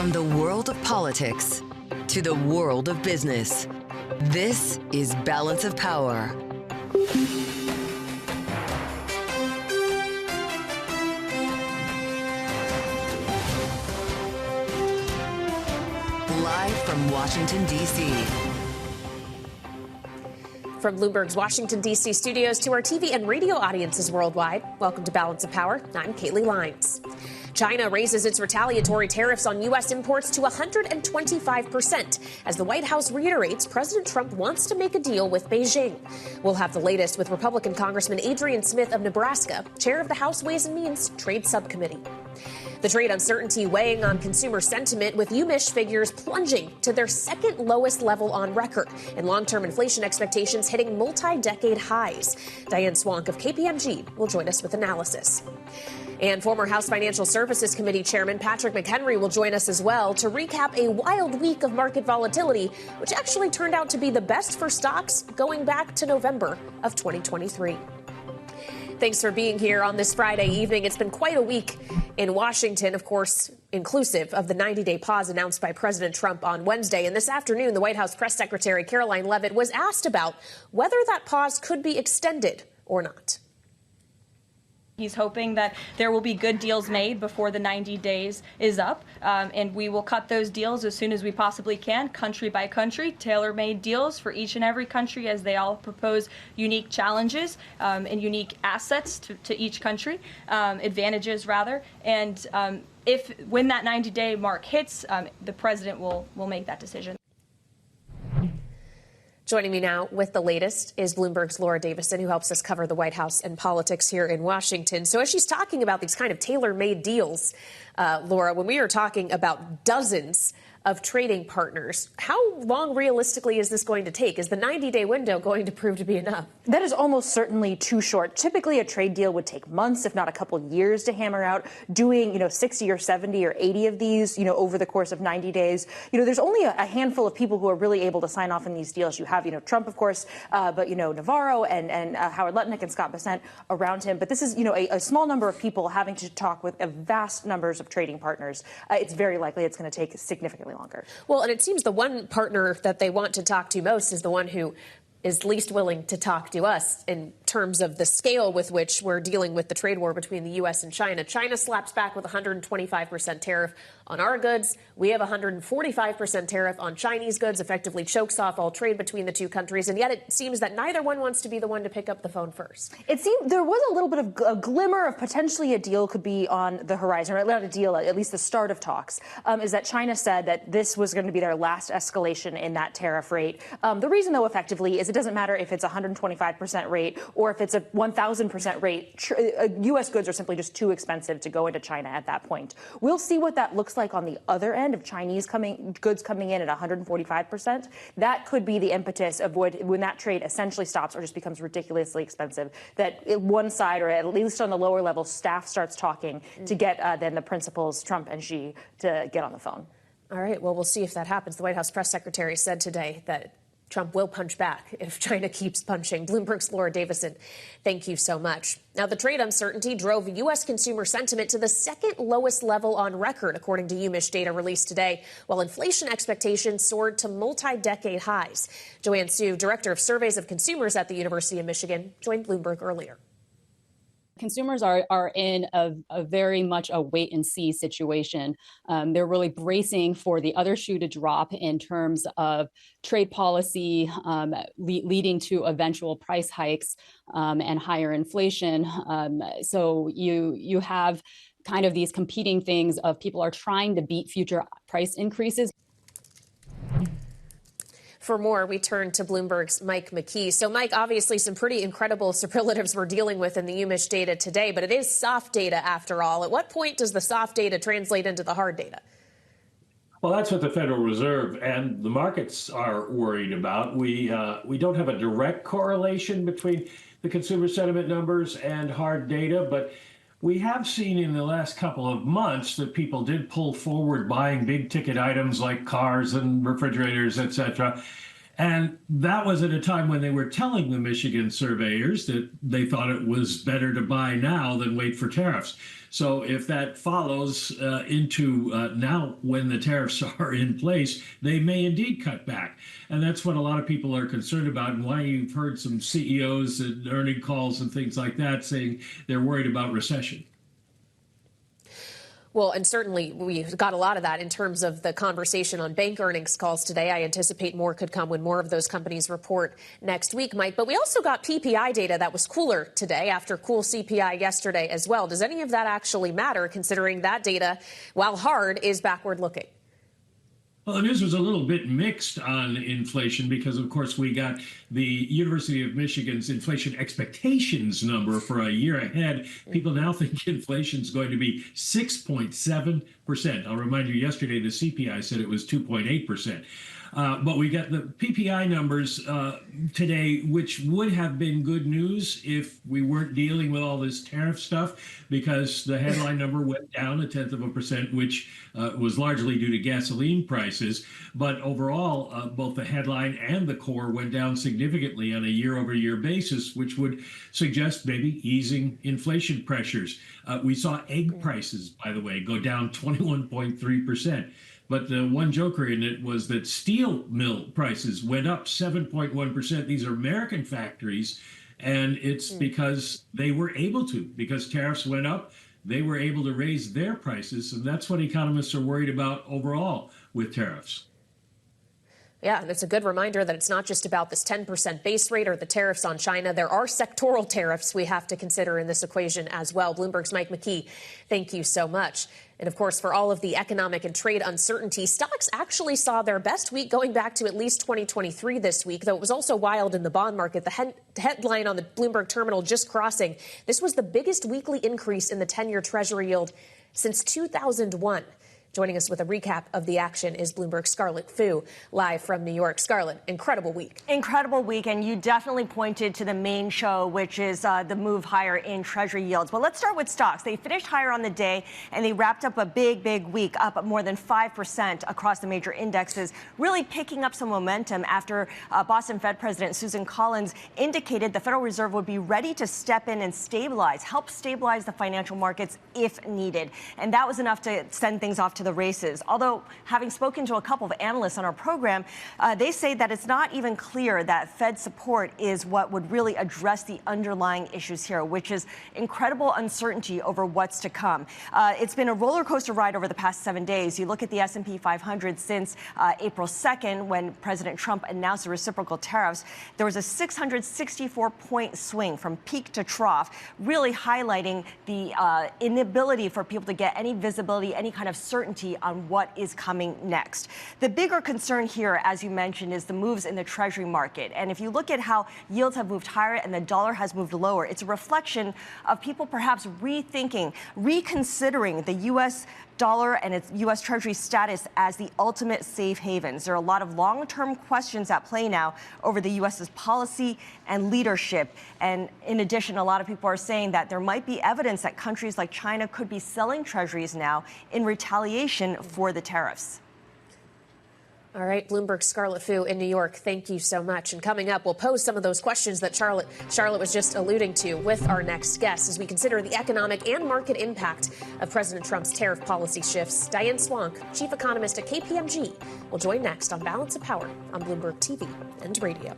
From the world of politics to the world of business, this is Balance of Power. Live from Washington, D.C. From Bloomberg's Washington, D.C. studios to our TV and radio audiences worldwide, welcome to Balance of Power. I'm Kaylee Lyons. China raises its retaliatory tariffs on U.S. imports to 125% as the White House reiterates President Trump wants to make a deal with Beijing. We'll have the latest with Republican Congressman Adrian Smith of Nebraska, chair of the House Ways and Means Trade Subcommittee. The trade uncertainty weighing on consumer sentiment, with UMich figures plunging to their second lowest level on record and long-term inflation expectations hitting multi-decade highs. Diane Swonk of KPMG will join us with analysis. And former House Financial Services Committee Chairman Patrick McHenry will join us as well to recap a wild week of market volatility, which actually turned out to be the best for stocks going back to November of 2023. Thanks for being here on this Friday evening. It's been quite a week in Washington, of course, inclusive of the 90-day pause announced by President Trump on Wednesday. And this afternoon, the White House Press Secretary Caroline Leavitt was asked about whether that pause could be extended or not. He's hoping that there will be good deals made before the 90 days is up, and we will cut those deals as soon as we possibly can, country by country, tailor-made deals for each and every country as they all propose unique challenges and unique assets to each country, advantages rather. And when that 90-day mark hits, the president will make that decision. Joining me now with the latest is Bloomberg's Laura Davison, who helps us cover the White House and politics here in Washington. So as she's talking about these kind of tailor-made deals, Laura, when we are talking about dozens of trading partners, how long realistically is this going to take? Is the 90-day window going to prove to be enough? That is almost certainly too short. Typically, a trade deal would take months, if not a couple years, to hammer out. Doing, 60 or 70 or 80 of these, over the course of 90 days. There's only a handful of people who are really able to sign off on these deals. You have, Trump, of course, but, Navarro and Howard Lutnick and Scott Bessent around him. But this is, a small number of people having to talk with a vast numbers of trading partners. It's very likely it's going to take significantly longer. Well, and it seems the one partner that they want to talk to most is the one who is least willing to talk to us in terms of the scale with which we're dealing with the trade war between the U.S. and China. China slaps back with 125% tariff on our goods. We have 145% tariff on Chinese goods, effectively chokes off all trade between the two countries. And yet it seems that neither one wants to be the one to pick up the phone first. It seemed there was a little bit of a glimmer of potentially a deal could be on the horizon, or not a deal, at least the start of talks, is that China said that this was going to be their last escalation in that tariff rate. The reason, though, effectively, is it doesn't matter if it's a 125% rate or if it's a 1,000% rate. U.S. goods are simply just too expensive to go into China at that point. We'll see what that looks like on the other end of Chinese goods coming in at 145%. That could be the impetus of when that trade essentially stops or just becomes ridiculously expensive, that one side, or at least on the lower level, staff starts talking to get then the principals, Trump and Xi, to get on the phone. All right. Well, we'll see if that happens. The White House press secretary said today that Trump will punch back if China keeps punching. Bloomberg's Laura Davison, thank you so much. Now, the trade uncertainty drove U.S. consumer sentiment to the second lowest level on record, according to UMich data released today, while inflation expectations soared to multi-decade highs. Joanne Su, director of surveys of consumers at the University of Michigan, joined Bloomberg earlier. Consumers are in a very much a wait and see situation. They're really bracing for the other shoe to drop in terms of trade policy, leading to eventual price hikes and higher inflation. So you have kind of these competing things of people are trying to beat future price increases. For more, we turn to Bloomberg's Mike McKee. So, Mike, obviously some pretty incredible superlatives we're dealing with in the UMich data today, but it is soft data after all. At what point does the soft data translate into the hard data? Well, that's what the Federal Reserve and the markets are worried about. We don't have a direct correlation between the consumer sentiment numbers and hard data, but we have seen in the last couple of months that people did pull forward buying big ticket items like cars and refrigerators, et cetera. And that was at a time when they were telling the Michigan surveyors that they thought it was better to buy now than wait for tariffs. So if that follows into now when the tariffs are in place, they may indeed cut back. And that's what a lot of people are concerned about, and why you've heard some CEOs and earning calls and things like that saying they're worried about recession. Well, and certainly we've got a lot of that in terms of the conversation on bank earnings calls today. I anticipate more could come when more of those companies report next week, Mike. But we also got PPI data that was cooler today after cool CPI yesterday as well. Does any of that actually matter, considering that data, while hard, is backward looking? Well, the news was a little bit mixed on inflation because, of course, we got the University of Michigan's inflation expectations number for a year ahead. People now think inflation is going to be 6.7%. I'll remind you, yesterday the CPI said it was 2.8%. But we got the PPI numbers today, which would have been good news if we weren't dealing with all this tariff stuff, because the headline number went down 0.1%, which was largely due to gasoline prices. But overall, both the headline and the core went down significantly on a year-over-year basis, which would suggest maybe easing inflation pressures. We saw egg prices, by the way, go down 21.3%. But the one joker in it was that steel mill prices went up 7.1%. These are American factories, and it's because they were able to. Because tariffs went up, they were able to raise their prices, and that's what economists are worried about overall with tariffs. Yeah, and it's a good reminder that it's not just about this 10% base rate or the tariffs on China. There are sectoral tariffs we have to consider in this equation as well. Bloomberg's Mike McKee, thank you so much. And of course, for all of the economic and trade uncertainty, stocks actually saw their best week going back to at least 2023 this week, though it was also wild in the bond market. The headline on the Bloomberg terminal just crossing, this was the biggest weekly increase in the 10-year Treasury yield since 2001. Joining us with a recap of the action is Bloomberg's Scarlet Fu, live from New York. Scarlet, incredible week. Incredible week, and you definitely pointed to the main show, which is the move higher in Treasury yields. Well, let's start with stocks. They finished higher on the day, and they wrapped up a big week, up more than 5% across the major indexes, really picking up some momentum after Boston Fed President Susan Collins indicated the Federal Reserve would be ready to step in and help stabilize the financial markets if needed. And that was enough to send things off to the races. Although, having spoken to a couple of analysts on our program, they say that it's not even clear that Fed support is what would really address the underlying issues here, which is incredible uncertainty over what's to come. It's been a roller coaster ride over the past 7 days. You look at the S&P 500 since April 2nd, when President Trump announced the reciprocal tariffs. There was a 664-point swing from peak to trough, really highlighting the inability for people to get any visibility, any kind of certainty on what is coming next. The bigger concern here, as you mentioned, is the moves in the Treasury market. And if you look at how yields have moved higher and the dollar has moved lower, it's a reflection of people perhaps reconsidering the U.S. dollar and its U.S. Treasury status as the ultimate safe havens. There are a lot of long-term questions at play now over the U.S.'s policy and leadership. And in addition, a lot of people are saying that there might be evidence that countries like China could be selling treasuries now in retaliation for the tariffs. All right, Bloomberg's Scarlet Fu in New York, thank you so much. And coming up, we'll pose some of those questions that Charlotte was just alluding to with our next guest as we consider the economic and market impact of President Trump's tariff policy shifts. Diane Swonk, chief economist at KPMG, will join next on Balance of Power on Bloomberg TV and radio.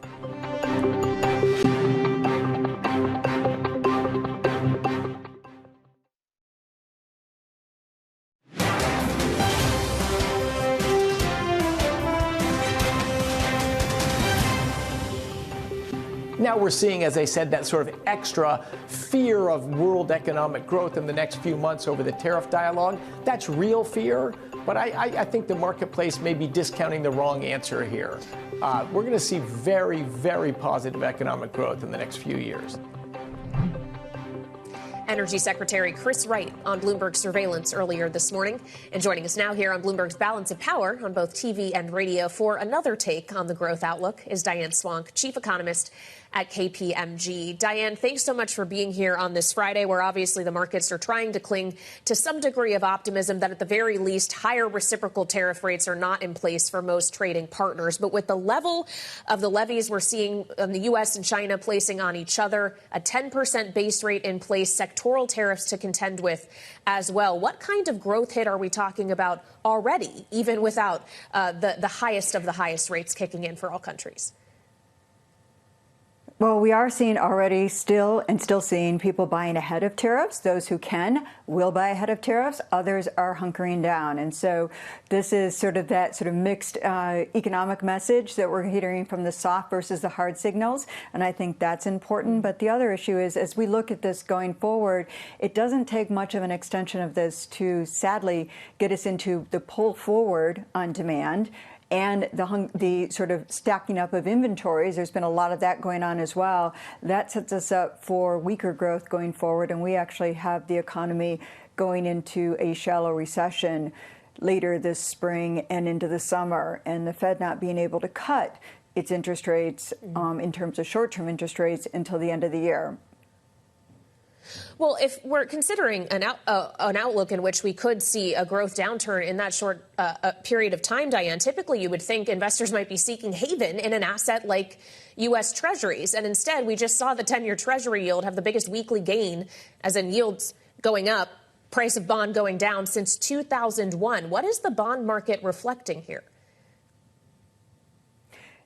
Now we're seeing, as I said, that sort of extra fear of world economic growth in the next few months over the tariff dialogue. That's real fear, but I think the marketplace may be discounting the wrong answer here. We're going to see very, very positive economic growth in the next few years. Energy Secretary Chris Wright on Bloomberg Surveillance earlier this morning. And joining us now here on Bloomberg's Balance of Power on both TV and radio for another take on the growth outlook is Diane Swonk, chief economist at KPMG. Diane, thanks so much for being here on this Friday, where obviously the markets are trying to cling to some degree of optimism that at the very least higher reciprocal tariff rates are not in place for most trading partners. But with the level of the levies we're seeing in the U.S. and China placing on each other, a 10% base rate in place, sectoral tariffs to contend with as well, what kind of growth hit are we talking about already, even without the highest of the highest rates kicking in for all countries? Well, we are seeing already still seeing people buying ahead of tariffs. Those who can will buy ahead of tariffs. Others are hunkering down. And so this is sort of that sort of mixed economic message that we're hearing from the soft versus the hard signals. And I think that's important. But the other issue is, as we look at this going forward, it doesn't take much of an extension of this to sadly get us into the pull forward on demand and the sort of stacking up of inventories. There's been a lot of that going on as well. That sets us up for weaker growth going forward, and we actually have the economy going into a shallow recession later this spring and into the summer, and the Fed not being able to cut its interest rates in terms of short-term interest rates until the end of the year. Well, if we're considering an outlook in which we could see a growth downturn in that short period of time, Diane, typically you would think investors might be seeking haven in an asset like U.S. Treasuries. And instead, we just saw the 10-year Treasury yield have the biggest weekly gain, as in yields going up, price of bond going down since 2001. What is the bond market reflecting here?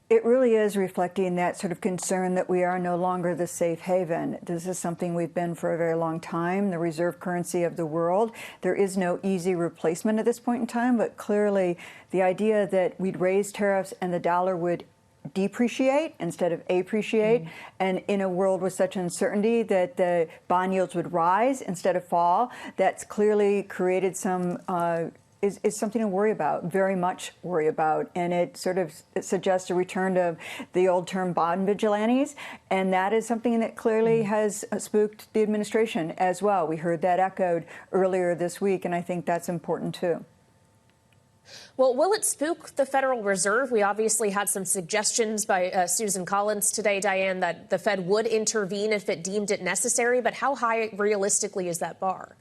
It really is reflecting that sort of concern that we are no longer the safe haven. This is something we've been for a very long time, the reserve currency of the world. There is no easy replacement at this point in time, but clearly the idea that we'd raise tariffs and the dollar would depreciate instead of appreciate, and in a world with such uncertainty that the bond yields would rise instead of fall, that's clearly created some is something to worry about, very much worry about. And it sort of suggests a return to the old term bond vigilantes. And that is something that clearly has spooked the administration as well. We heard that echoed earlier this week, and I think that's important too. Well, will it spook the Federal Reserve? We obviously had some suggestions by Susan Collins today, Diane, that the Fed would intervene if it deemed it necessary. But how high realistically is that bar?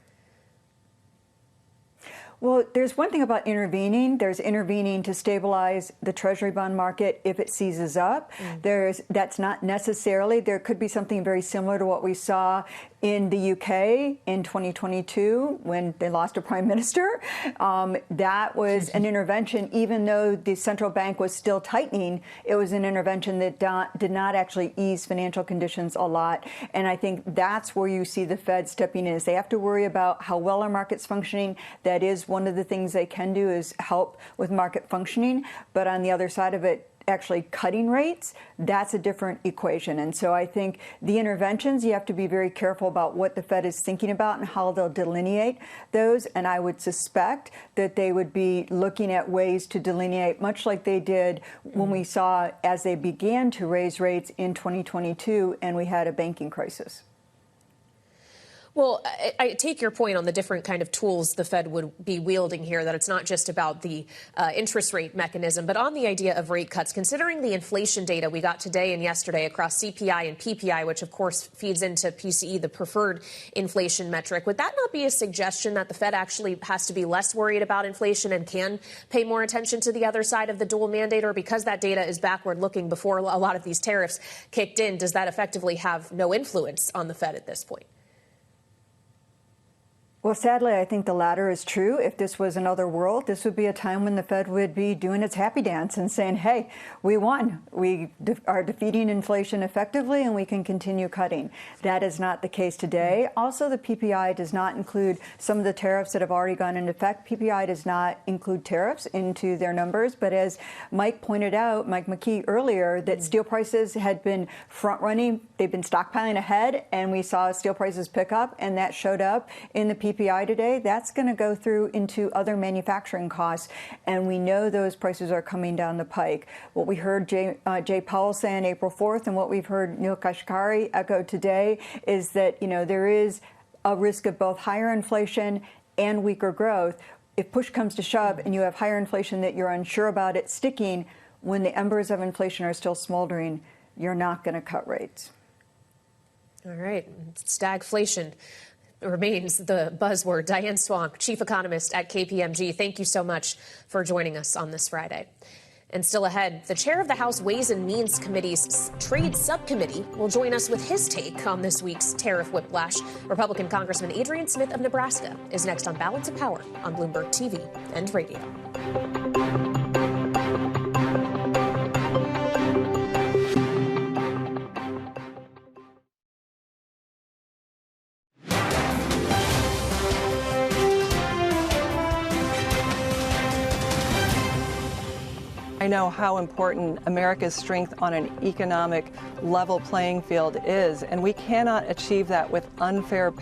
Well, there's one thing about intervening. There's intervening to stabilize the Treasury bond market if it seizes up. That's not necessarily. There could be something very similar to what we saw in the UK in 2022 when they lost a prime minister. That was an intervention, even though the central bank was still tightening. It was an intervention that did not actually ease financial conditions a lot. And I think that's where you see the Fed stepping in. Is they have to worry about how well our market's functioning. That is one of the things they can do, is help with market functioning. But on the other side of it, actually cutting rates, that's a different equation. And so I think the interventions, you have to be very careful about what the Fed is thinking about and how they'll delineate those. And I would suspect that they would be looking at ways to delineate, much like they did when we saw as they began to raise rates in 2022 and we had a banking crisis. Well, I take your point on the different kind of tools the Fed would be wielding here, that it's not just about the interest rate mechanism, but on the idea of rate cuts, considering the inflation data we got today and yesterday across CPI and PPI, which of course feeds into PCE, the preferred inflation metric. Would that not be a suggestion that the Fed actually has to be less worried about inflation and can pay more attention to the other side of the dual mandate? Or because that data is backward looking before a lot of these tariffs kicked in, does that effectively have no influence on the Fed at this point? Well, sadly, I think the latter is true. If this was another world, this would be a time when the Fed would be doing its happy dance and saying, hey, we won. We are defeating inflation effectively, and we can continue cutting. That is not the case today. Also, the PPI does not include some of the tariffs that have already gone into effect. PPI does not include tariffs into their numbers. But as Mike pointed out, Mike McKee earlier, that steel prices had been front-running. They've been stockpiling ahead, and we saw steel prices pick up, and that showed up in the PPI today. That's going to go through into other manufacturing costs, and we know those prices are coming down the pike. What we heard Jay Powell say on April 4th and what we've heard Neil Kashkari echo today is that, there is a risk of both higher inflation and weaker growth. If push comes to shove and you have higher inflation that you're unsure about it sticking, when the embers of inflation are still smoldering, you're not going to cut rates. All right. Stagflation remains the buzzword. Diane Swonk, chief economist at KPMG, thank you so much for joining us on this Friday. And still ahead, the chair of the House Ways and Means Committee's Trade Subcommittee will join us with his take on this week's tariff whiplash. Republican Congressman Adrian Smith of Nebraska is next on Balance of Power on Bloomberg TV and radio. I know how important America's strength on an economic level playing field is, and we cannot achieve that with unfair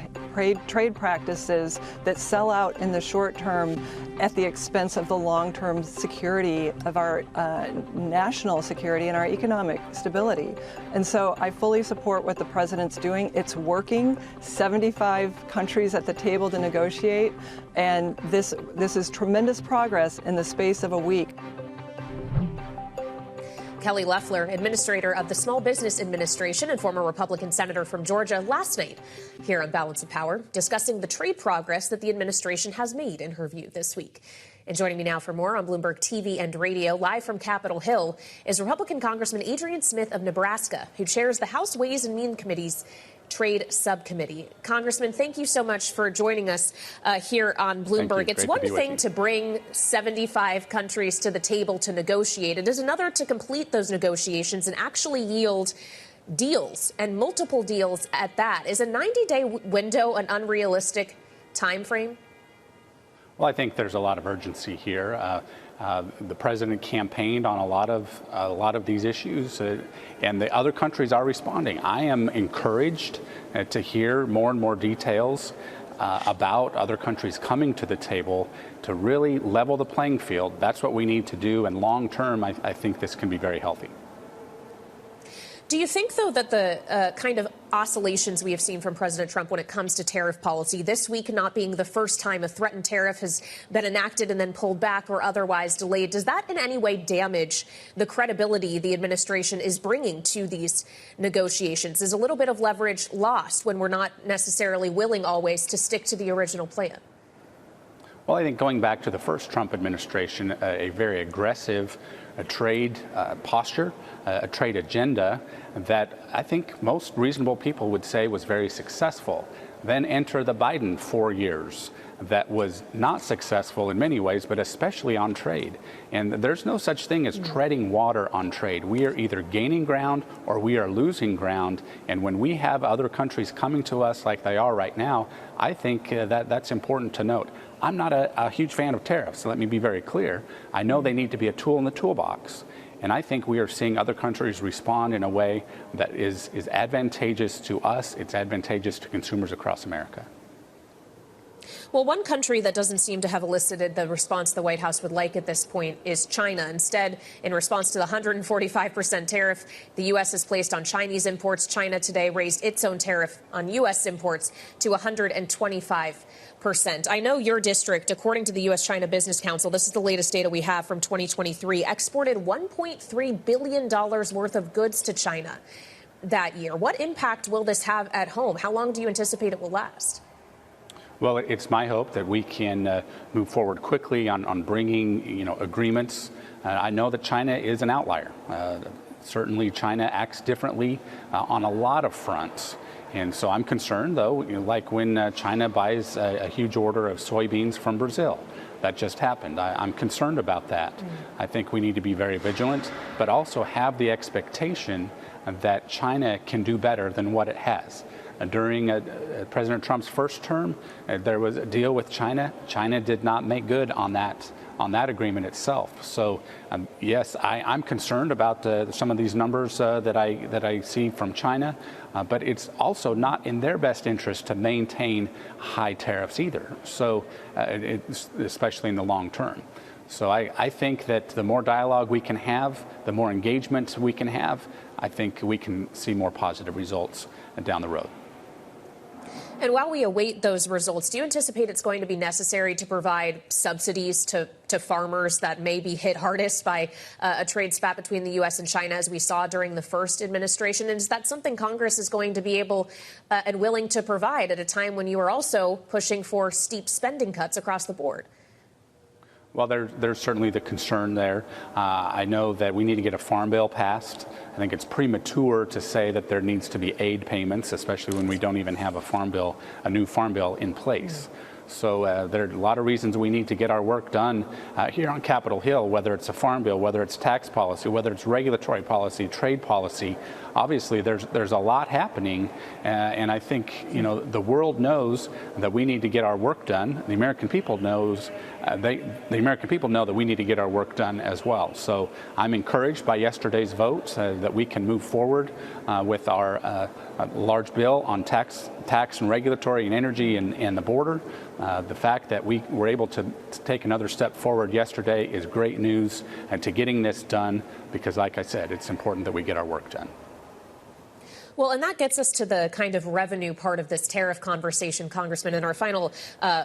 trade practices that sell out in the short term at the expense of the long-term security of our national security and our economic stability. And so I fully support what the president's doing. It's working. 75 countries at the table to negotiate, and this is tremendous progress in the space of a week. Kelly Loeffler, administrator of the Small Business Administration and former Republican senator from Georgia, last night here on Balance of Power, discussing the trade progress that the administration has made, in her view, this week. And joining me now for more on Bloomberg TV and radio, live from Capitol Hill, is Republican Congressman Adrian Smith of Nebraska, who chairs the House Ways and Means Committee's Trade Subcommittee. Congressman, thank you so much for joining us here on Bloomberg. It's one thing to bring 75 countries to the table to negotiate. It is another to complete those negotiations and actually yield deals, and multiple deals at that. Is a 90-day window an unrealistic time frame? Well, I think there's a lot of urgency here. The president campaigned on a lot of these issues, and the other countries are responding. I am encouraged to hear more and more details about other countries coming to the table to really level the playing field. That's what we need to do, and long term, I think this can be very healthy. Do you think, though, that the kind of oscillations we have seen from President Trump when it comes to tariff policy, this week not being the first time a threatened tariff has been enacted and then pulled back or otherwise delayed, does that in any way damage the credibility the administration is bringing to these negotiations? Is a little bit of leverage lost when we're not necessarily willing always to stick to the original plan? Well, I think going back to the first Trump administration, a very aggressive trade posture, a trade agenda that I think most reasonable people would say was very successful. Then enter the Biden 4 years that was not successful in many ways, but especially on trade. And there's no such thing as treading water on trade. We are either gaining ground or we are losing ground. And when we have other countries coming to us like they are right now, I think that's important to note. I'm not a huge fan of tariffs, so let me be very clear. I know they need to be a tool in the toolbox. And I think we are seeing other countries respond in a way that is advantageous to us. It's advantageous to consumers across America. Well, one country that doesn't seem to have elicited the response the White House would like at this point is China. Instead, in response to the 145% tariff the U.S. has placed on Chinese imports, China today raised its own tariff on U.S. imports to 125%. I know your district, according to the U.S.-China Business Council, this is the latest data we have from 2023, exported $1.3 billion worth of goods to China that year. What impact will this have at home? How long do you anticipate it will last? Well, it's my hope that we can move forward quickly on bringing, agreements. I know that China is an outlier. Certainly, China acts differently on a lot of fronts. And so I'm concerned, though, like when China buys a huge order of soybeans from Brazil. That just happened. I'm concerned about that. I think we need to be very vigilant, but also have the expectation that China can do better than what it has. During President Trump's first term, there was a deal with China. China did not make good on that agreement itself. So, yes, I'm concerned about some of these numbers that I see from China, but it's also not in their best interest to maintain high tariffs either. So, especially in the long term. So I think that the more dialogue we can have, the more engagement we can have, I think we can see more positive results down the road. And while we await those results, do you anticipate it's going to be necessary to provide subsidies to farmers that may be hit hardest by a trade spat between the U.S. and China, as we saw during the first administration? And is that something Congress is going to be able and willing to provide at a time when you are also pushing for steep spending cuts across the board? Well, there's certainly the concern there. I know that we need to get a farm bill passed. I think it's premature to say that there needs to be aid payments, especially when we don't even have a new farm bill in place. So there are a lot of reasons we need to get our work done here on Capitol Hill, whether it's a farm bill, whether it's tax policy, whether it's regulatory policy, trade policy. Obviously, there's a lot happening, and I think the world knows that we need to get our work done. The American people knows the American people know that we need to get our work done as well. So I'm encouraged by yesterday's vote that we can move forward with our large bill on tax and regulatory and energy and the border. The fact that we were able to take another step forward yesterday is great news, and to getting this done, because like I said, it's important that we get our work done. Well, and that gets us to the kind of revenue part of this tariff conversation, Congressman, in our final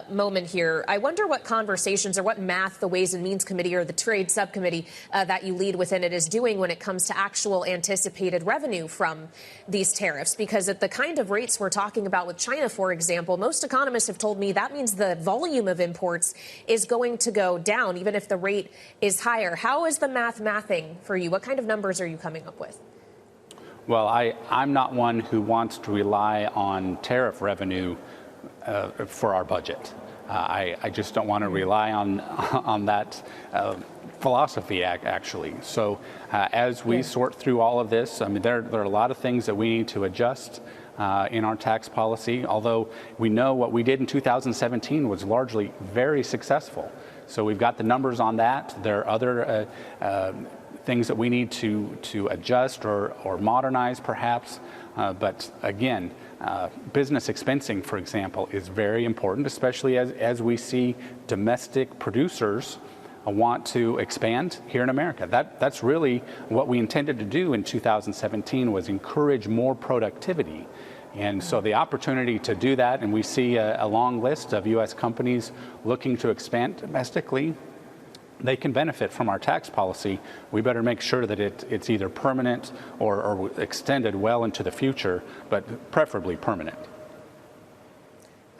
moment here. I wonder what conversations or what math the Ways and Means Committee or the Trade Subcommittee that you lead within it is doing when it comes to actual anticipated revenue from these tariffs, because at the kind of rates we're talking about with China, for example, most economists have told me that means the volume of imports is going to go down, even if the rate is higher. How is the mathing for you? What kind of numbers are you coming up with? Well, I'm not one who wants to rely on tariff revenue for our budget. I just don't want to rely on that philosophy, actually. So as we sort through all of this, I mean, there are a lot of things that we need to adjust in our tax policy, although we know what we did in 2017 was largely very successful. So we've got the numbers on that. There are other things that we need to adjust or modernize, perhaps. But again, business expensing, for example, is very important, especially as we see domestic producers want to expand here in America. That's really what we intended to do in 2017, was encourage more productivity. And so the opportunity to do that, and we see a long list of U.S. companies looking to expand domestically, they can benefit from our tax policy. We better make sure that it's either permanent or extended well into the future, but preferably permanent.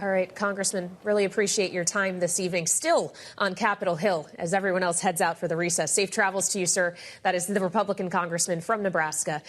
All right, Congressman, really appreciate your time this evening, still on Capitol Hill as everyone else heads out for the recess. Safe travels to you, sir. That is the Republican congressman from Nebraska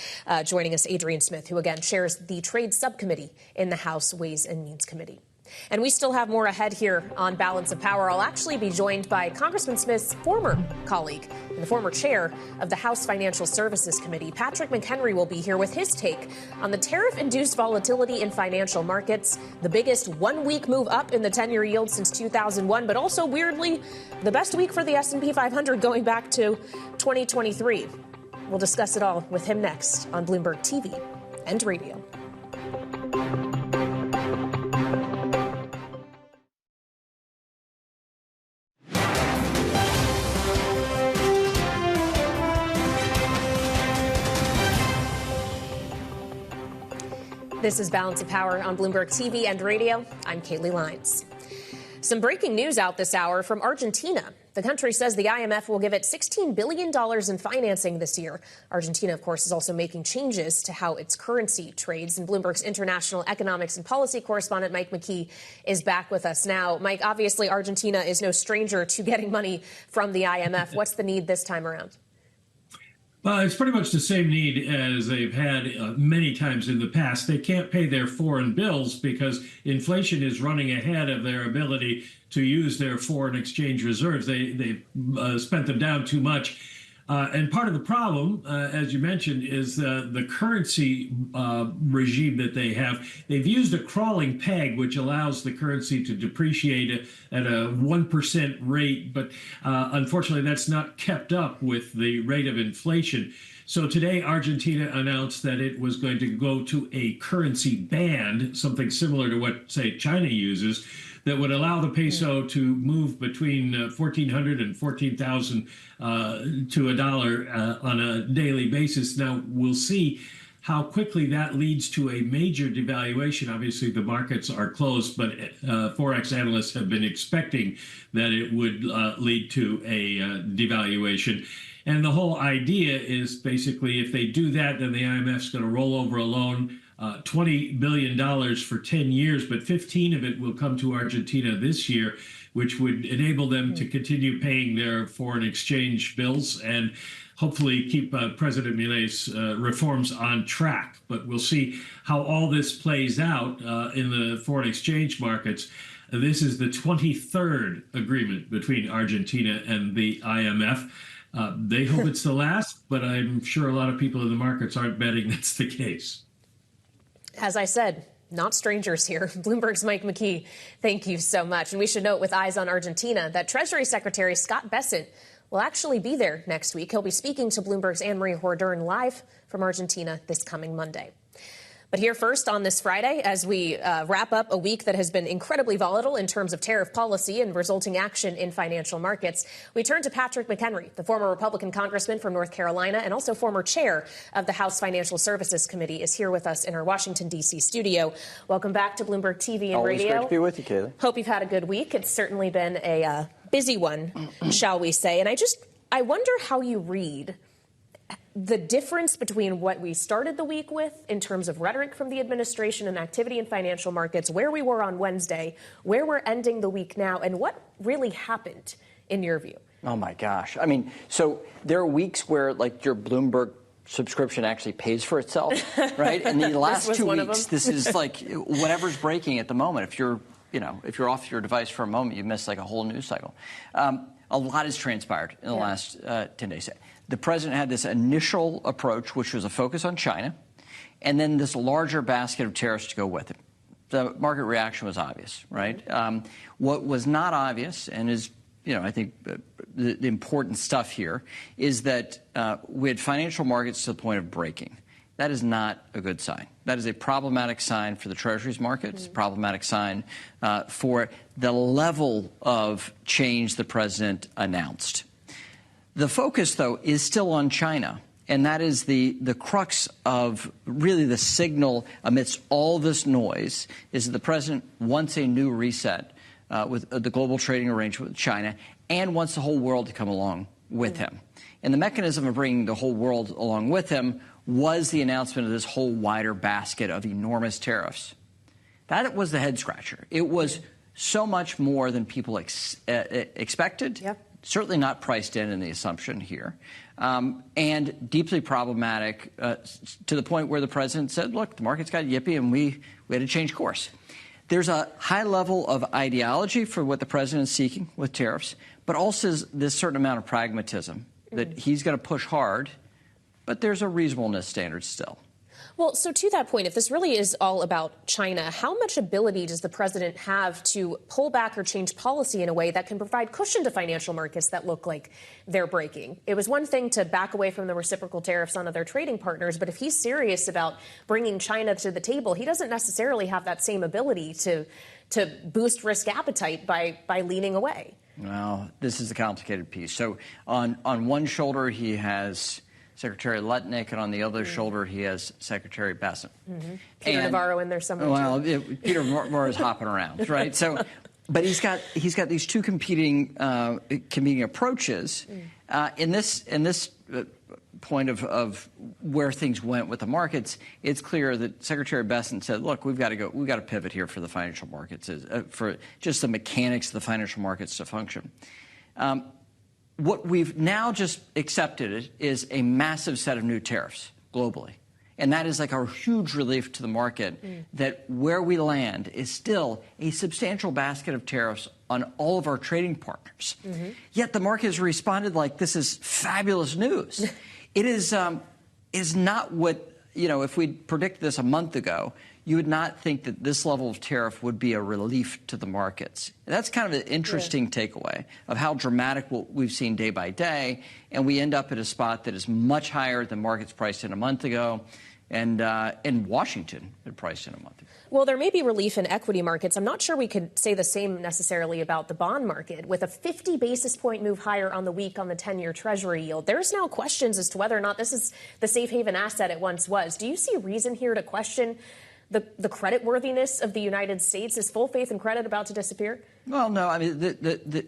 joining us, Adrian Smith, who again chairs the Trade Subcommittee in the House Ways and Means Committee. And we still have more ahead here on Balance of Power. I'll actually be joined by Congressman Smith's former colleague and the former chair of the House Financial Services Committee. Patrick McHenry will be here with his take on the tariff-induced volatility in financial markets, the biggest one-week move up in the 10-year yield since 2001, but also, weirdly, the best week for the S&P 500 going back to 2023. We'll discuss it all with him next on Bloomberg TV and radio. This is Balance of Power on Bloomberg TV and radio. I'm Kaylee Lines. Some breaking news out this hour from Argentina. The country says the IMF will give it $16 billion in financing this year. Argentina, of course, is also making changes to how its currency trades. And Bloomberg's international economics and policy correspondent, Mike McKee, is back with us now. Mike, obviously, Argentina is no stranger to getting money from the IMF. What's the need this time around? Well, it's pretty much the same need as they've had many times in the past. They can't pay their foreign bills because inflation is running ahead of their ability to use their foreign exchange reserves. They've spent them down too much. And part of the problem, as you mentioned, is the currency regime that they have. They've used a crawling peg, which allows the currency to depreciate at a 1% rate. But unfortunately, that's not kept up with the rate of inflation. So today, Argentina announced that it was going to go to a currency band, something similar to what, say, China uses, that would allow the peso to move between 1,400 and 14,000 to a dollar on a daily basis. Now, we'll see how quickly that leads to a major devaluation. Obviously, the markets are closed, but Forex analysts have been expecting that it would lead to a devaluation. And the whole idea is basically if they do that, then the IMF's going to roll over a loan, $20 billion for 10 years, but 15 of it will come to Argentina this year, which would enable them to continue paying their foreign exchange bills and hopefully keep President Milei's reforms on track. But we'll see how all this plays out in the foreign exchange markets. This is the 23rd agreement between Argentina and the IMF. They hope it's the last, but I'm sure a lot of people in the markets aren't betting that's the case. As I said, not strangers here. Bloomberg's Mike McKee, thank you so much. And we should note with eyes on Argentina that Treasury Secretary Scott Bessent will actually be there next week. He'll be speaking to Bloomberg's Anne-Marie Hordern live from Argentina this coming Monday. But here first on this Friday, as we wrap up a week that has been incredibly volatile in terms of tariff policy and resulting action in financial markets, we turn to Patrick McHenry, the former Republican congressman from North Carolina and also former chair of the House Financial Services Committee, is here with us in our Washington, D.C. studio. Welcome back to Bloomberg TV and Always Radio. Great to be with you, Kaylee. Hope you've had a good week. It's certainly been a busy one, shall we say. And I wonder how you read the difference between what we started the week with in terms of rhetoric from the administration and activity in financial markets, where we were on Wednesday, where we're ending the week now, and what really happened in your view. Oh, my gosh. I mean, so there are weeks where, like, your Bloomberg subscription actually pays for itself, right? And the last 2 weeks, this is like whatever's breaking at the moment. If you're off your device for a moment, you miss like a whole news cycle. A lot has transpired in the last 10 days. The president had this initial approach, which was a focus on China, and then this larger basket of tariffs to go with it. The market reaction was obvious, right? What was not obvious, and is, I think the important stuff here, is that we had financial markets to the point of breaking. That is not a good sign. That is a problematic sign for the Treasuries market. It's a problematic sign for the level of change the president announced. The focus, though, is still on China, and that is the crux of really the signal amidst all this noise, is that the president wants a new reset with the global trading arrangement with China and wants the whole world to come along with him. And the mechanism of bringing the whole world along with him was the announcement of this whole wider basket of enormous tariffs. That was the head scratcher. It was so much more than people expected. Yep. Certainly not priced in the assumption here, and deeply problematic to the point where the president said, look, the market's got yippee and we had to change course. There's a high level of ideology for what the president is seeking with tariffs, but also this certain amount of pragmatism that he's going to push hard, but there's a reasonableness standard still. Well, so to that point, if this really is all about China, how much ability does the president have to pull back or change policy in a way that can provide cushion to financial markets that look like they're breaking? It was one thing to back away from the reciprocal tariffs on other trading partners, but if he's serious about bringing China to the table, he doesn't necessarily have that same ability to boost risk appetite by leaning away. Well, this is a complicated piece. So on one shoulder, he has Secretary Lutnick, and on the other shoulder, he has Secretary Bessent. Peter Navarro in there somewhere. Well, Peter Navarro is hopping around, right? So, but he's got these two competing approaches. In this point of where things went with the markets, it's clear that Secretary Bessent said, "Look, we've got to pivot here for the financial markets, for just the mechanics of the financial markets to function." What we've now just accepted is a massive set of new tariffs globally. And that is like a huge relief to the market that where we land is still a substantial basket of tariffs on all of our trading partners. Yet the market has responded like this is fabulous news. It is not what, if we'd predicted this a month ago, you would not think that this level of tariff would be a relief to the markets. That's kind of an interesting takeaway of how dramatic what we've seen day by day, and we end up at a spot that is much higher than markets priced in a month ago. and Washington had priced in a month ago. Well, there may be relief in equity markets. I'm not sure we could say the same necessarily about the bond market. With a 50 basis point move higher on the week on the 10-year Treasury yield, there's now questions as to whether or not this is the safe haven asset it once was. Do you see reason here to question the creditworthiness of the United States? Is full faith and credit about to disappear? Well, no. I mean,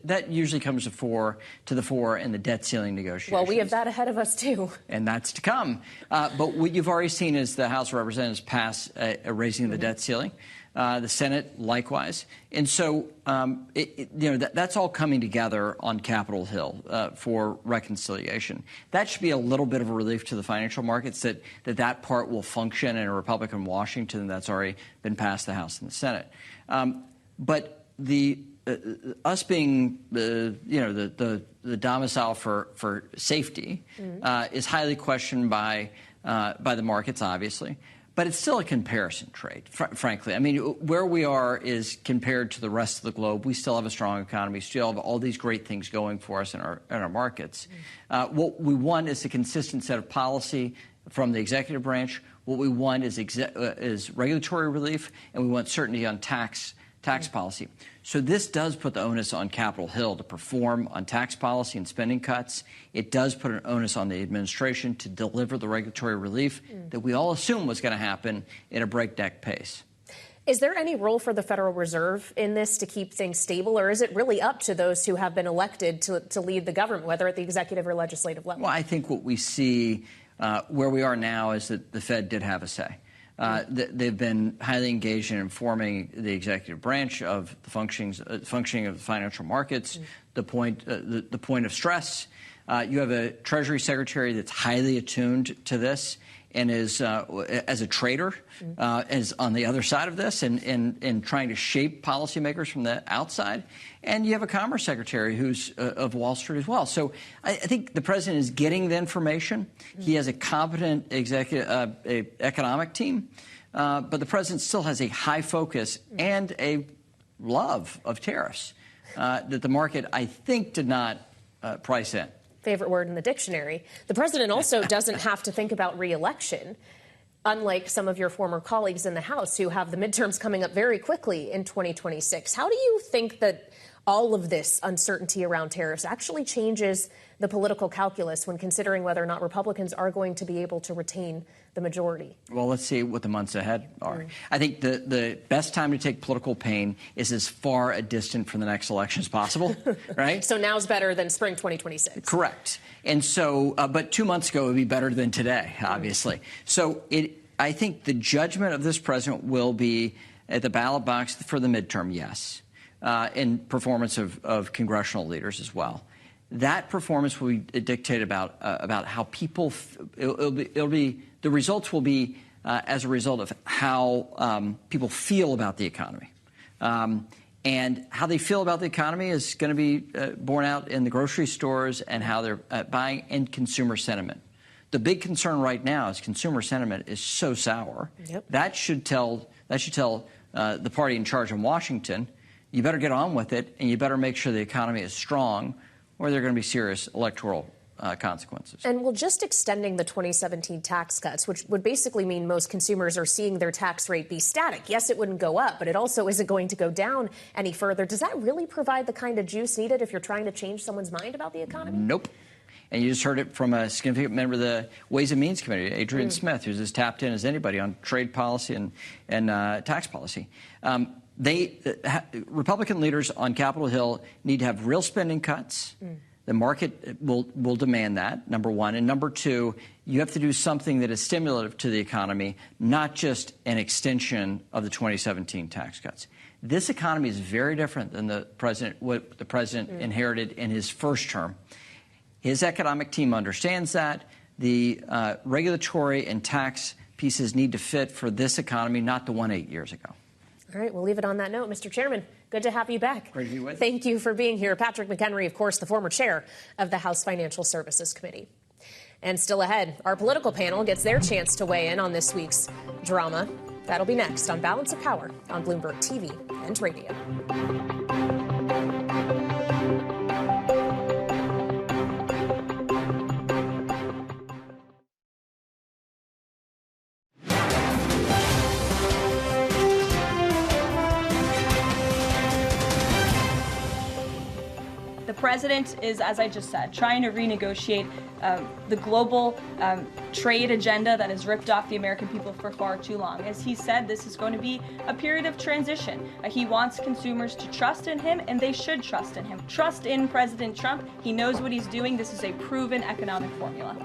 that usually comes to the fore in the debt ceiling negotiations. Well, we have that ahead of us, too. And that's to come. But what you've already seen is the House of Representatives pass a raising the debt ceiling. The Senate, likewise. And so, that's all coming together on Capitol Hill for reconciliation. That should be a little bit of a relief to the financial markets that part will function in a Republican Washington that's already been passed the House and the Senate. But us being the domicile for safety is highly questioned by the markets, obviously. But it's still a comparison trade, frankly. I mean, where we are is compared to the rest of the globe. We still have a strong economy, still have all these great things going for us in our markets. What we want is a consistent set of policy from the executive branch. What we want is regulatory relief, and we want certainty on tax policy. So this does put the onus on Capitol Hill to perform on tax policy and spending cuts. It does put an onus on the administration to deliver the regulatory relief that we all assume was going to happen at a breakneck pace. Is there any role for the Federal Reserve in this to keep things stable, or is it really up to those who have been elected to lead the government, whether at the executive or legislative level? Well, I think what we see where we are now is that the Fed did have a say. They've been highly engaged in informing the executive branch of the functioning of the financial markets, the point of stress. You have a Treasury Secretary that's highly attuned to this and is, as a trader, is on the other side of this and trying to shape policymakers from the outside. And you have a Commerce Secretary who's of Wall Street as well. So I think the president is getting the information. He has a competent economic team. But the president still has a high focus and a love of tariffs that the market, I think, did not price in. Favorite word in the dictionary. The president also doesn't have to think about re-election, unlike some of your former colleagues in the House who have the midterms coming up very quickly in 2026. How do you think that all of this uncertainty around tariffs actually changes the political calculus when considering whether or not Republicans are going to be able to retain the majority? Well, let's see what the months ahead are. I think the best time to take political pain is as far a distant from the next election as possible, right? So now's better than spring 2026. Correct. And so, but 2 months ago would be better than today, obviously. So I think the judgment of this president will be at the ballot box for the midterm, yes, and performance of congressional leaders as well. That performance will be dictated about how people. It'll be the results will be as a result of how people feel about the economy, and how they feel about the economy is going to be borne out in the grocery stores and how they're buying and consumer sentiment. The big concern right now is consumer sentiment is so sour. Yep. That should tell the party in charge in Washington, you better get on with it, and you better make sure the economy is strong, or there are going to be serious electoral consequences. And well, just extending the 2017 tax cuts, which would basically mean most consumers are seeing their tax rate be static. Yes, it wouldn't go up, but it also isn't going to go down any further. Does that really provide the kind of juice needed if you're trying to change someone's mind about the economy? Nope. And you just heard it from a significant member of the Ways and Means Committee, Adrian Smith, who's as tapped in as anybody on trade policy and tax policy. Republican leaders on Capitol Hill need to have real spending cuts. The market will demand that, number one. And number two, you have to do something that is stimulative to the economy, not just an extension of the 2017 tax cuts. This economy is very different than what the president inherited in his first term. His economic team understands that. The regulatory and tax pieces need to fit for this economy, not the one 8 years ago. All right, we'll leave it on that note. Mr. Chairman, good to have you back. Great to be with you. Thank you for being here. Patrick McHenry, of course, the former chair of the House Financial Services Committee. And still ahead, our political panel gets their chance to weigh in on this week's drama. That'll be next on Balance of Power on Bloomberg TV and radio. The president is, as I just said, trying to renegotiate the global trade agenda that has ripped off the American people for far too long. As he said, this is going to be a period of transition. He wants consumers to trust in him, and they should trust in him. Trust in President Trump. He knows what he's doing. This is a proven economic formula.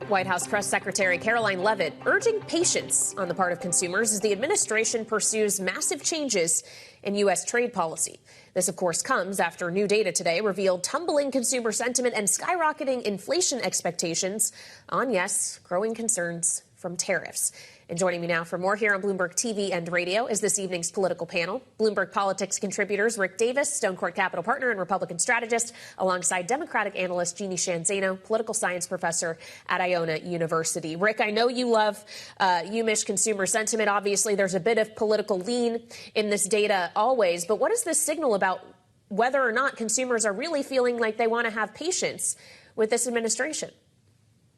White House Press Secretary Caroline Leavitt urging patience on the part of consumers as the administration pursues massive changes in U.S. trade policy. This, of course, comes after new data today revealed tumbling consumer sentiment and skyrocketing inflation expectations on, yes, growing concerns from tariffs. And joining me now for more here on Bloomberg TV and radio is this evening's political panel. Bloomberg Politics contributors Rick Davis, Stone Court Capital partner and Republican strategist, alongside Democratic analyst Jeannie Shanzano, political science professor at Iona University. Rick, I know you love UMich consumer sentiment. Obviously, there's a bit of political lean in this data always. But what does this signal about whether or not consumers are really feeling like they want to have patience with this administration?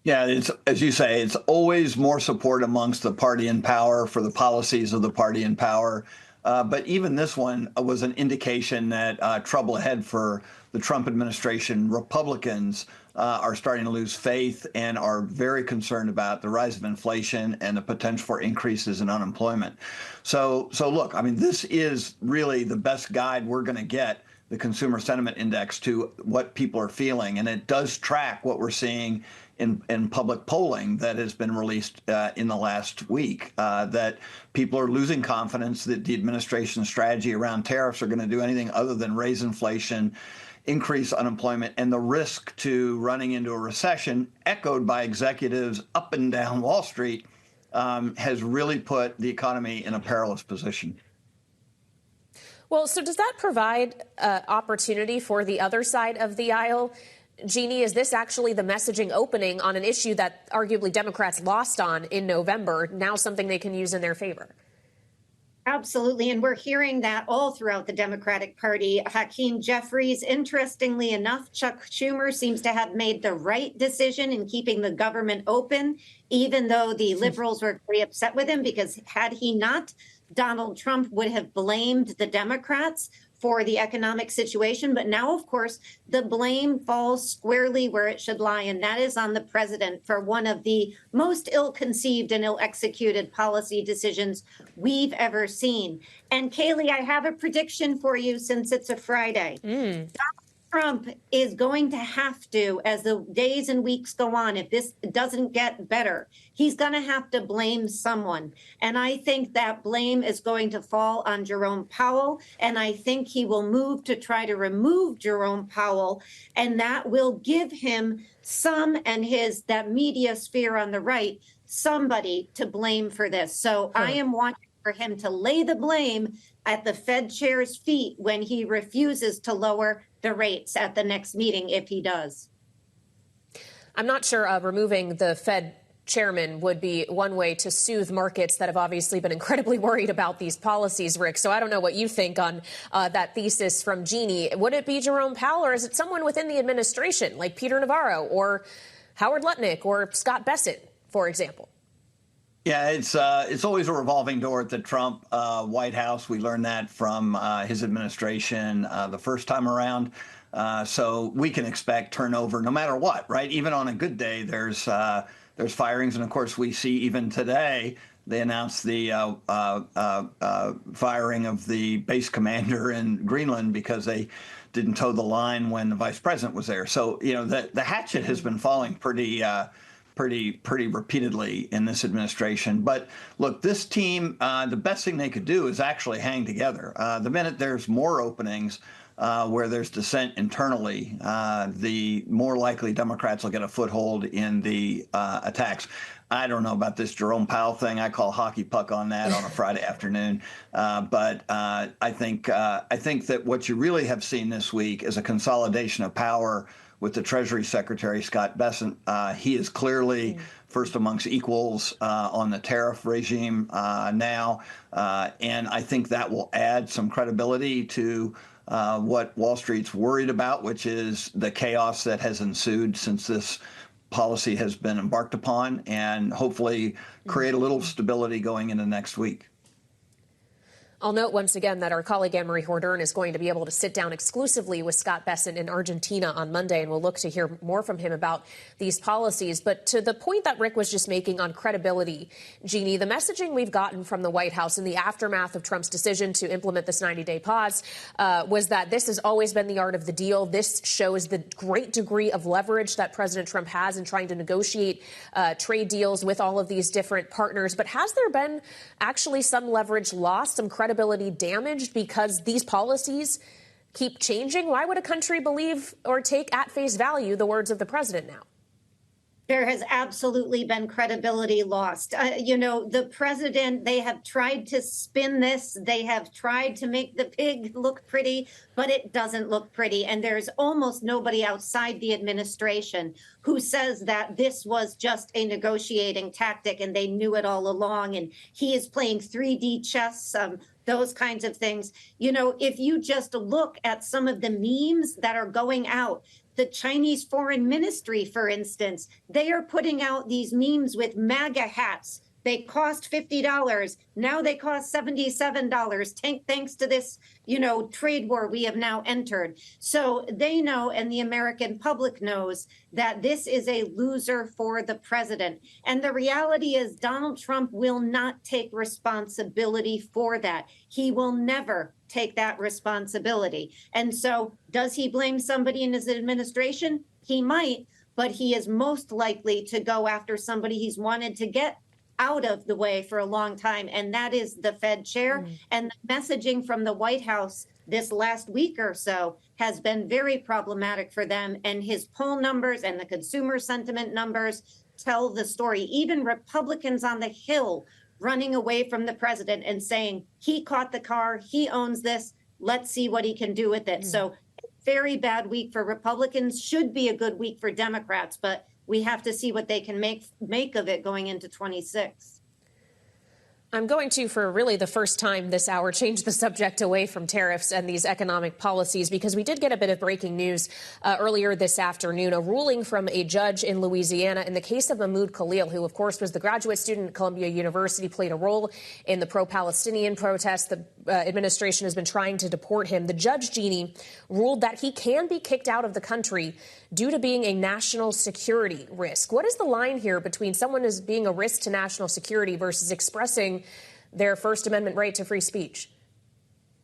Yeah, it's, as you say, it's always more support amongst the party in power for the policies of the party in power. But even this one was an indication that trouble ahead for the Trump administration. Republicans are starting to lose faith and are very concerned about the rise of inflation and the potential for increases in unemployment. So look, I mean, this is really the best guide we're going to get, the Consumer Sentiment Index, to what people are feeling. And it does track what we're seeing in public polling that has been released in the last week, that people are losing confidence that the administration's strategy around tariffs are going to do anything other than raise inflation, increase unemployment, and the risk to running into a recession, echoed by executives up and down Wall Street, has really put the economy in a perilous position. Well, so does that provide opportunity for the other side of the aisle? Jeannie, is this actually the messaging opening on an issue that arguably Democrats lost on in November, now something they can use in their favor? Absolutely. And we're hearing that all throughout the Democratic Party. Hakeem Jeffries, interestingly enough, Chuck Schumer seems to have made the right decision in keeping the government open, even though the liberals were very upset with him, because had he not, Donald Trump would have blamed the Democrats for the economic situation. But now, of course, the blame falls squarely where it should lie, and that is on the president for one of the most ill-conceived and ill-executed policy decisions we've ever seen. And Kayleigh, I have a prediction for you since it's a Friday. Donald Trump is going to have to, as the days and weeks go on, if this doesn't get better, he's going to have to blame someone. And I think that blame is going to fall on Jerome Powell. And I think he will move to try to remove Jerome Powell. And that will give him some, and that media sphere on the right, somebody to blame for this. So I am watching for him to lay the blame at the Fed chair's feet when he refuses to lower the rates at the next meeting, if he does. I'm not sure removing the Fed chairman would be one way to soothe markets that have obviously been incredibly worried about these policies, Rick. So I don't know what you think on that thesis from Jeannie. Would it be Jerome Powell, or is it someone within the administration like Peter Navarro or Howard Lutnick or Scott Bessent, for example? Yeah, it's always a revolving door at the Trump White House. We learned that from his administration the first time around. So we can expect turnover no matter what, right? Even on a good day, there's firings. And of course, we see even today, they announced the firing of the base commander in Greenland because they didn't toe the line when the vice president was there. So, you know, the hatchet has been falling pretty repeatedly in this administration. But look, this team, the best thing they could do is actually hang together. The minute there's more openings where there's dissent internally, the more likely Democrats will get a foothold in the attacks. I don't know about this Jerome Powell thing. I call hockey puck on that on a Friday afternoon. But I think that what you really have seen this week is a consolidation of power with the Treasury Secretary, Scott Bessent. He is clearly first amongst equals on the tariff regime now. And I think that will add some credibility to what Wall Street's worried about, which is the chaos that has ensued since this policy has been embarked upon, and hopefully create a little stability going into next week. I'll note once again that our colleague Anne-Marie Hordern is going to be able to sit down exclusively with Scott Bessent in Argentina on Monday, and we'll look to hear more from him about these policies. But to the point that Rick was just making on credibility, Jeannie, the messaging we've gotten from the White House in the aftermath of Trump's decision to implement this 90-day pause was that this has always been the art of the deal. This shows the great degree of leverage that President Trump has in trying to negotiate trade deals with all of these different partners. But has there been actually some leverage lost, some credibility damaged because these policies keep changing? Why would a country believe or take at face value the words of the president now? There has absolutely been credibility lost. The president, they have tried to spin this. They have tried to make the pig look pretty, but it doesn't look pretty. And there's almost nobody outside the administration who says that this was just a negotiating tactic and they knew it all along. And he is playing 3D chess, those kinds of things. If you just look at some of the memes that are going out, the Chinese Foreign Ministry, for instance, they are putting out these memes with MAGA hats. They cost $50. Now they cost $77. Thanks to this, trade war we have now entered. So they know, and the American public knows, that this is a loser for the president. And the reality is Donald Trump will not take responsibility for that. He will never take that responsibility. And so does he blame somebody in his administration? He might, but he is most likely to go after somebody he's wanted to get out of the way for a long time, and that is the Fed chair. And the messaging from the White House this last week or so has been very problematic for them, and his poll numbers and the consumer sentiment numbers tell the story. Even Republicans on the Hill running away from the president and saying, he caught the car, he owns this, let's see what he can do with it. So very bad week for Republicans, should be a good week for Democrats, but we have to see what they can make of it going into 26. I'm going to, for really the first time this hour, change the subject away from tariffs and these economic policies, because we did get a bit of breaking news earlier this afternoon, a ruling from a judge in Louisiana in the case of Mahmoud Khalil, who, of course, was the graduate student at Columbia University, played a role in the pro-Palestinian protests. The administration has been trying to deport him. The judge, Jeannie, ruled that he can be kicked out of the country due to being a national security risk. What is the line here between someone as being a risk to national security versus expressing their First Amendment right to free speech?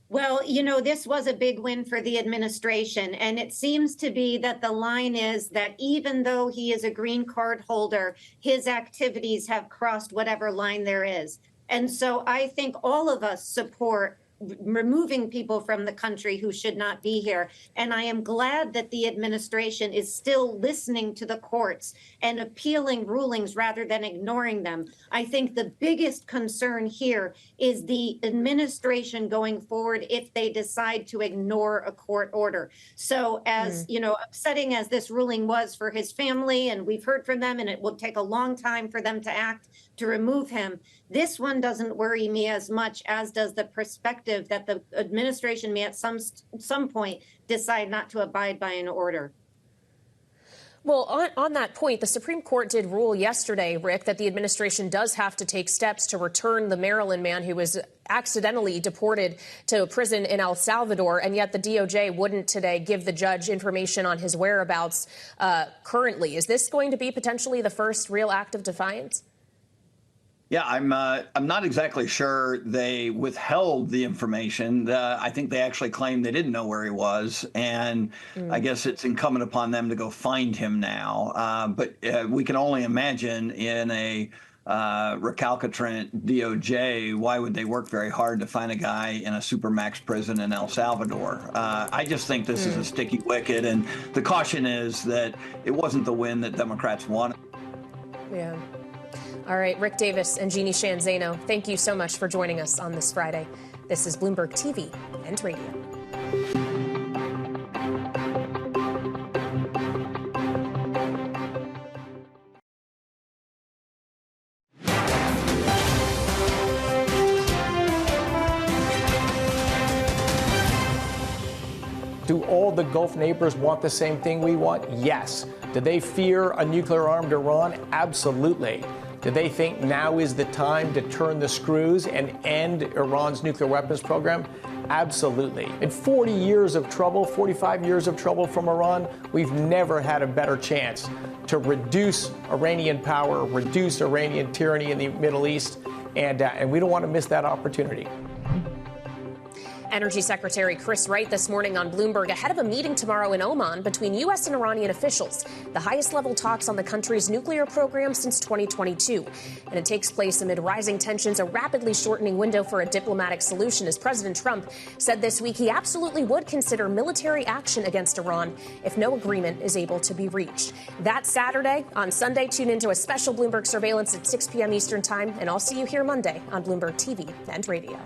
Well, this was a big win for the administration, and it seems to be that the line is that even though he is a green card holder, his activities have crossed whatever line there is. And so I think all of us support removing people from the country who should not be here. And I am glad that the administration is still listening to the courts and appealing rulings rather than ignoring them. I think the biggest concern here is the administration going forward if they decide to ignore a court order. So as, upsetting as this ruling was for his family, and we've heard from them, and it will take a long time for them to act to remove him, this one doesn't worry me as much as does the perspective that the administration may at some point decide not to abide by an order. Well, on that point, the Supreme Court did rule yesterday, Rick, that the administration does have to take steps to return the Maryland man who was accidentally deported to a prison in El Salvador, and yet the DOJ wouldn't today give the judge information on his whereabouts currently. Is this going to be potentially the first real act of defiance? Yeah, I'm not exactly sure they withheld the information. I think they actually claimed they didn't know where he was, and I guess it's incumbent upon them to go find him now. But we can only imagine in a recalcitrant DOJ, why would they work very hard to find a guy in a supermax prison in El Salvador? I just think this is a sticky wicket, and the caution is that it wasn't the win that Democrats wanted. Yeah. All right, Rick Davis and Jeannie Shanzano, thank you so much for joining us on this Friday. This is Bloomberg TV and Radio. Do all the Gulf neighbors want the same thing we want? Yes. Do they fear a nuclear-armed Iran? Absolutely. Do they think now is the time to turn the screws and end Iran's nuclear weapons program? Absolutely. In 40 years of trouble, 45 years of trouble from Iran, we've never had a better chance to reduce Iranian power, reduce Iranian tyranny in the Middle East, and we don't want to miss that opportunity. Energy Secretary Chris Wright this morning on Bloomberg ahead of a meeting tomorrow in Oman between U.S. and Iranian officials, the highest level talks on the country's nuclear program since 2022. And it takes place amid rising tensions, a rapidly shortening window for a diplomatic solution, as President Trump said this week he absolutely would consider military action against Iran if no agreement is able to be reached. That's Saturday. On Sunday, tune into a special Bloomberg surveillance at 6 p.m. Eastern Time, and I'll see you here Monday on Bloomberg TV and Radio.